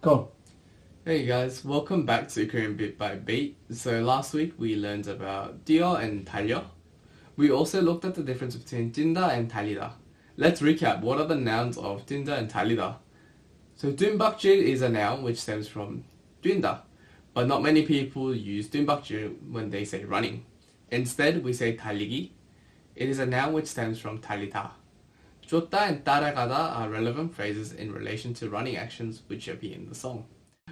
Go. Hey guys, welcome back to Korean Bit by Bit. So last week we learned about 뛰어 and 달려. We also looked at the difference between 뛴다 and 달리다. Let's recap. What are the nouns of 뛴다 and 달리다? So 뜀박질 is a noun which stems from 뛴다, but not many people use 뜀박질 when they say running. Instead, we say 달리기. It is a noun which stems from 달리다. 쫓다 and 따라가다 are relevant phrases in relation to running actions which appear in the song.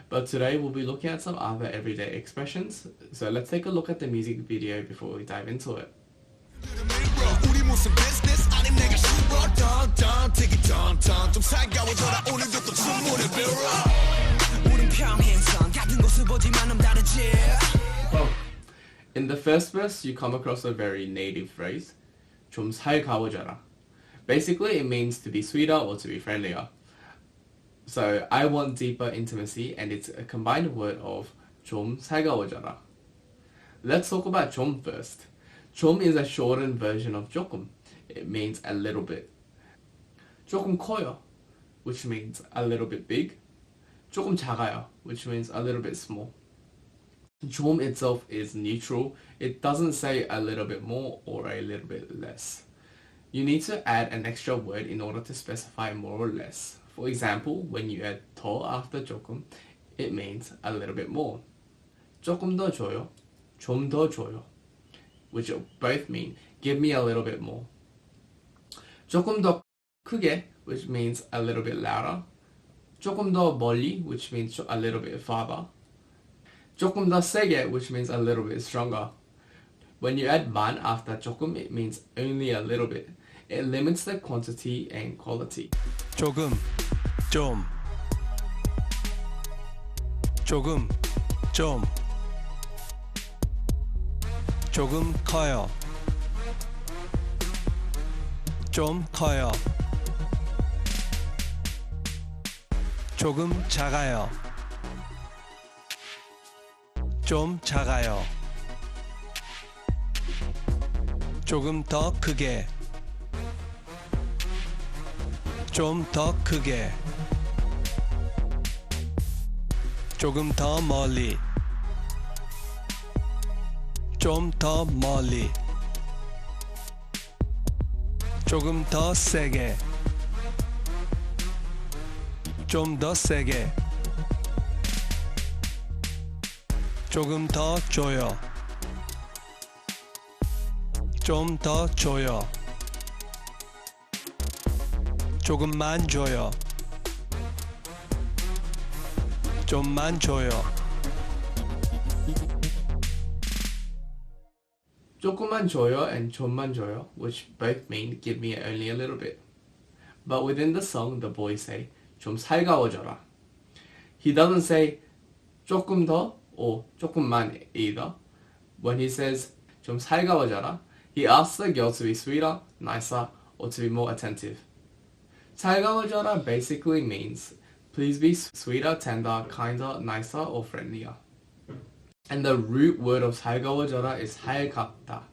But today we'll be looking at some other everyday expressions. So let's take a look at the music video before we dive into it. In the first verse, you come across a very native phrase, 좀 살가워져라. Basically, it means to be sweeter or to be friendlier. So I want deeper intimacy, and it's a combined word of 좀 살가워져라. Let's talk about 좀 first. 좀 is a shortened version of 조금. It means a little bit. 조금 커요, which means a little bit big. 조금 작아요, which means a little bit small. 좀 itself is neutral. It doesn't say a little bit more or a little bit less. You need to add an extra word in order to specify more or less. For example, when you add 더 after 조금, it means a little bit more. 조금 더 줘요, 좀 더 줘요, which both mean give me a little bit more. 조금 더 크게, which means a little bit louder. 조금 더 멀리, which means a little bit farther. 조금 더 세게, which means a little bit stronger. When you add 만 after 조금, it means only a little bit. It limits the quantity and quality. 조금, 좀, 조금, 좀, 조금 커요, 좀 커요, 조금 작아요, 좀 작아요, 조금 더 크게, 좀 더 크게, 조금 더 멀리, 좀 더 멀리, 조금 더 세게, 좀 더 세게, 조금 더 줘요, 좀 더 줘요, 조금만 줘요, 좀만 줘요. 조금만 줘요 and 좀만 줘요, which both mean give me only a little bit. But within the song, the boys say 좀 살가워져라. He doesn't say 조금 더 or 조금만 either. When he says 좀 살가워져라, he asks the girl to be sweeter, nicer, or to be more attentive. 살가워져라 basically means please be sweeter, tender, kinder, nicer, or friendlier. And the root word of 살가워져라 is 살갑다.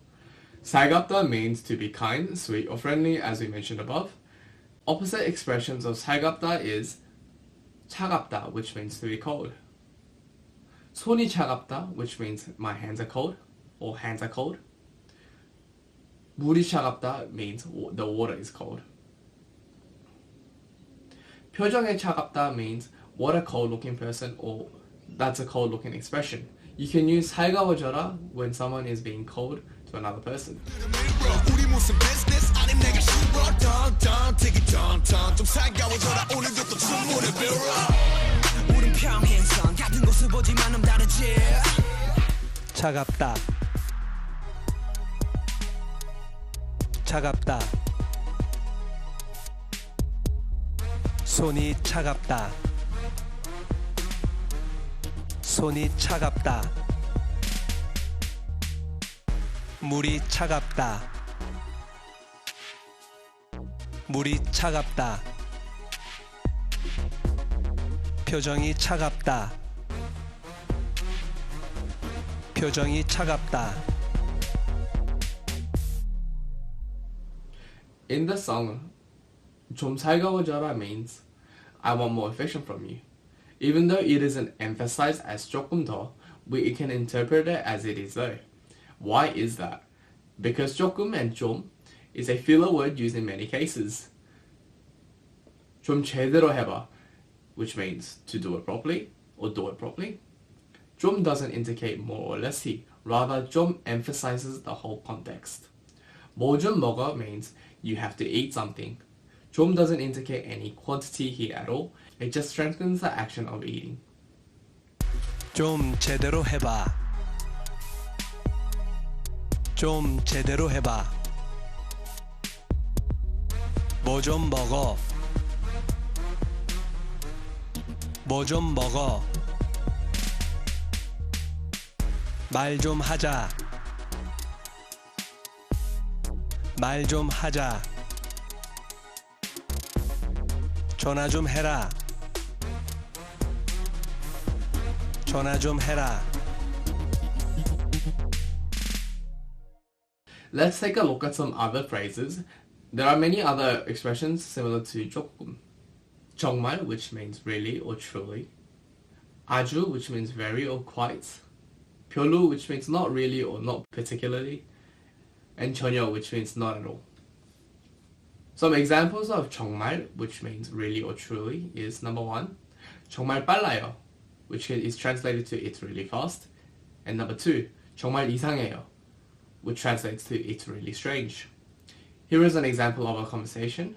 살갑다 means to be kind, sweet, or friendly, as we mentioned above. Opposite expressions of 살갑다 is 차갑다, which means to be cold. 손이 차갑다, which means my hands are cold, or hands are cold. 물이 차갑다 means the water is cold. 표정이 차갑다 means what a cold looking person, or that's a cold looking expression. You can use 살가워져라 when someone is being cold to another person. 차갑다, 차갑다, 손이 차갑다, 손이 차갑다, 물이 차갑다, 물이 차갑다, 표정이 차갑다, 표정이 차갑다. In the song, 좀 살가워져라 means I want more affection from you. Even though it isn't emphasized as 조금 더, we can interpret it as it is though. Why is that? Because 조금 and 좀 is a filler word used in many cases. 좀 제대로 해봐, which means to do it properly or do it properly. 좀 doesn't indicate more or less here. Rather, 좀 emphasizes the whole context. 뭐 좀 먹어 means you have to eat something. 좀 doesn't indicate any quantity here at all. It just strengthens the action of eating. 좀 제대로 해봐. 좀 제대로 해봐. 뭐 좀 먹어. 뭐 좀 먹어. 말 좀 하자. 말 좀 하자. 전화 좀 해라. 전화 좀 해라. Let's take a look at some other phrases. There are many other expressions similar to 조금. 정말, which means really or truly. 아주, which means very or quite. 별로, which means not really or not particularly. And 전혀, which means not at all. Some examples of 정말, which means really or truly, is number 1, 정말 빨라요, which is translated to it's really fast. And number 2, 정말 이상해요, which translates to it's really strange. Here is an example of a conversation.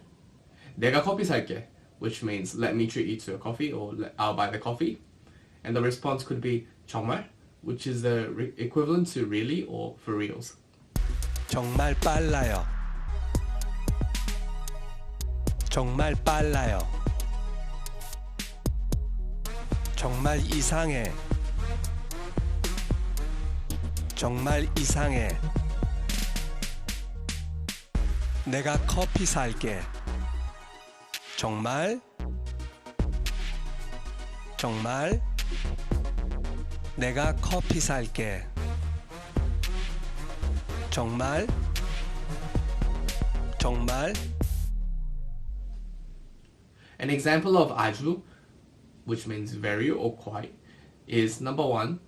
내가 커피 살게, which means let me treat you to a coffee or I'll buy the coffee. And the response could be 정말, which is the equivalent to really or for reals. 정말 빨라요. 정말 빨라요. 정말 이상해. 정말 이상해. 내가 커피 살게. 정말? 정말? 내가 커피 살게. 정말? 정말? An example of 아주, which means very or quite, is number 1,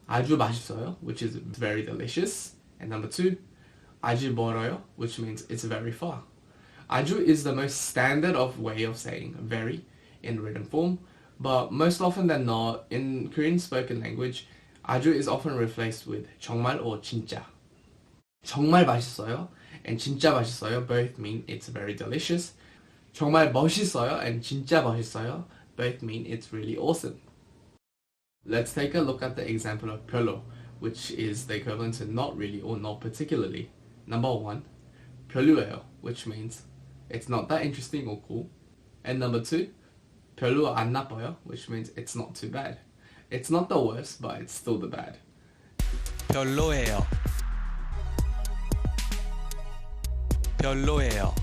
아주 맛있어요, which is very delicious. And number 2, 아주 멀어요, which means it's very far. 아주 is the most standard of way of saying very in written form, but most often than not, in Korean spoken language, 아주 is often replaced with 정말 or 진짜. 정말 맛있어요 and 진짜 맛있어요 both mean it's very delicious. 정말 멋있어요 and 진짜 멋있어요 both mean it's really awesome. Let's take a look at the example of 별로, which is the equivalent to not really or not particularly. Number 1, 별로예요, which means it's not that interesting or cool. And number 2, 별로 안 나빠요, which means it's not too bad. It's not the worst, but it's still the bad. 별로예요. 별로예요.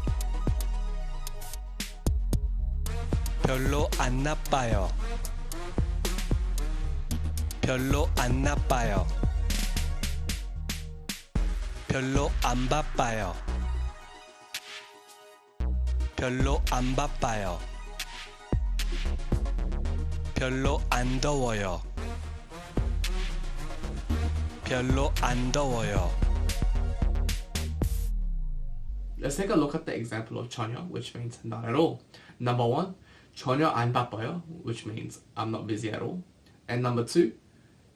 별로 안 나빠요. 별로 안 나빠요. 별로 안 바빠요. 별로 안 바빠요. 별로 안 더워요. 별로 안 더워요. Let's take a look at the example of 전혀, which means not at all. Number 1, 전혀 안 바빠요, which means I'm not busy at all. And number 2,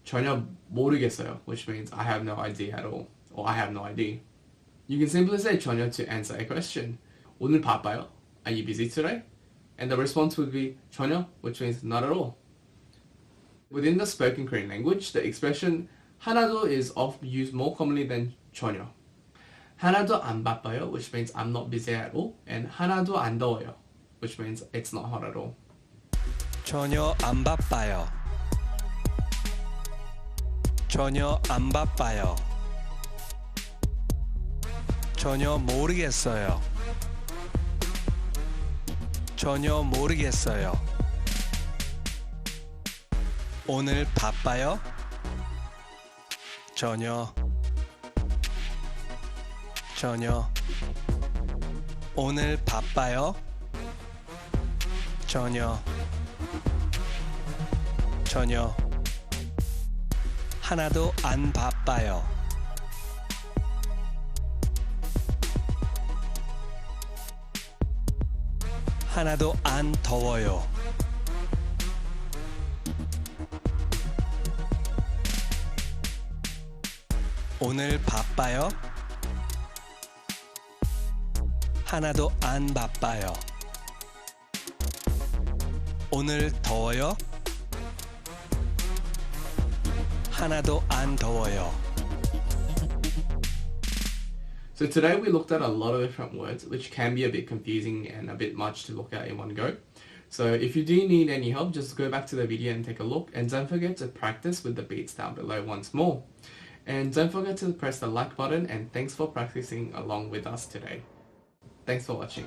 전혀 모르겠어요, which means I have no idea at all, or I have no idea. You can simply say 전혀 to answer a question. 오늘 바빠요? Are you busy today? And the response would be 전혀, which means not at all. Within the spoken Korean language, the expression 하나도 is often used more commonly than 전혀. 하나도 안 바빠요, which means I'm not busy at all, and 하나도 안 더워요, which means it's not hot at all. 전혀 안 바빠요. 전혀 안 바빠요. 전혀 모르겠어요. 전혀 모르겠어요. 오늘 바빠요? 전혀. 전혀. 오늘 바빠요? 전혀. 전혀. 하나도 안 바빠요. 하나도 안 더워요. 오늘 바빠요? 하나도 안 바빠요. 오늘 더워요? 하나도 안 더워요. So today we looked at a lot of different words which can be a bit confusing and a bit much to look at in one go. So if you do need any help, just go back to the video and take a look, and don't forget to practice with the beats down below once more. And don't forget to press the like button, and thanks for practicing along with us today. Thanks for watching.